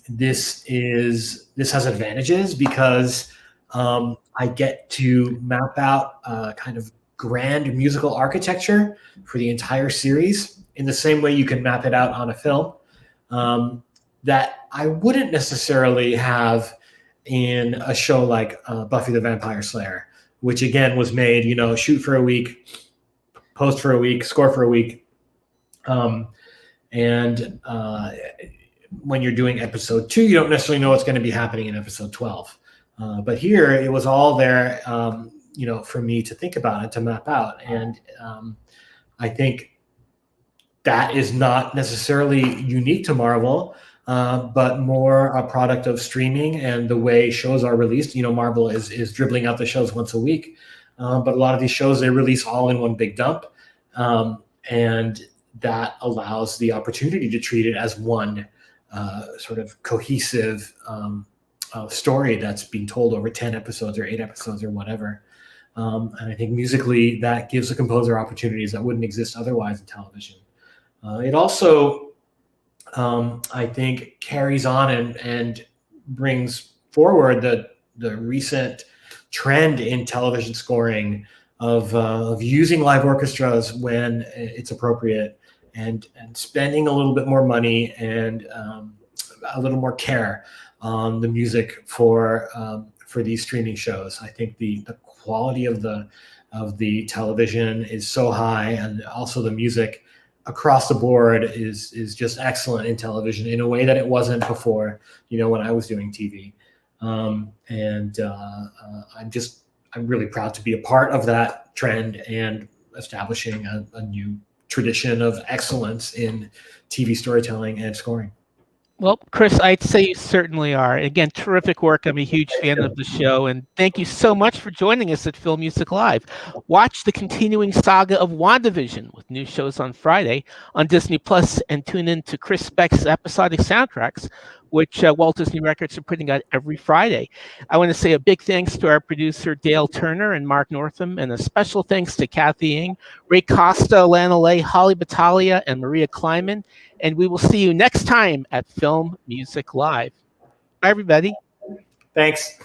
This has advantages because I get to map out kind of grand musical architecture for the entire series in the same way you can map it out on a film that I wouldn't necessarily have in a show like Buffy the Vampire Slayer, which again was made, shoot for a week, post for a week, score for a week. When you're doing episode 2, you don't necessarily know what's going to be happening in episode 12. But here it was all there, for me to think about and to map out. And I think that is not necessarily unique to Marvel, but more a product of streaming and the way shows are released. Marvel is dribbling out the shows once a week, but a lot of these shows, they release all in one big dump. And that allows the opportunity to treat it as one sort of cohesive story that's being told over 10 episodes or 8 episodes or whatever. And I think musically that gives a composer opportunities that wouldn't exist otherwise in television. It also, I think, carries on and brings forward the recent trend in television scoring of using live orchestras when it's appropriate, and spending a little bit more money and a little more care on the music for these streaming shows. I think the quality of the television is so high, and also the music across the board is just excellent in television in a way that it wasn't before, when I was doing TV. I'm really proud to be a part of that trend and establishing a new tradition of excellence in TV storytelling and scoring. Well, Chris, I'd say you certainly are. Again, terrific work. I'm a huge fan of the show, and thank you so much for joining us at Film Music Live. Watch the continuing saga of WandaVision with new shows on Friday on Disney Plus, and tune in to Chris Beck's episodic soundtracks, which Walt Disney Records are putting out every Friday. I want to say a big thanks to our producer, Dale Turner and Mark Northam, and a special thanks to Kathy Ng, Ray Costa, Lana Lay, Holly Battaglia, and Maria Kleiman. And we will see you next time at Film Music Live. Bye, everybody. Thanks.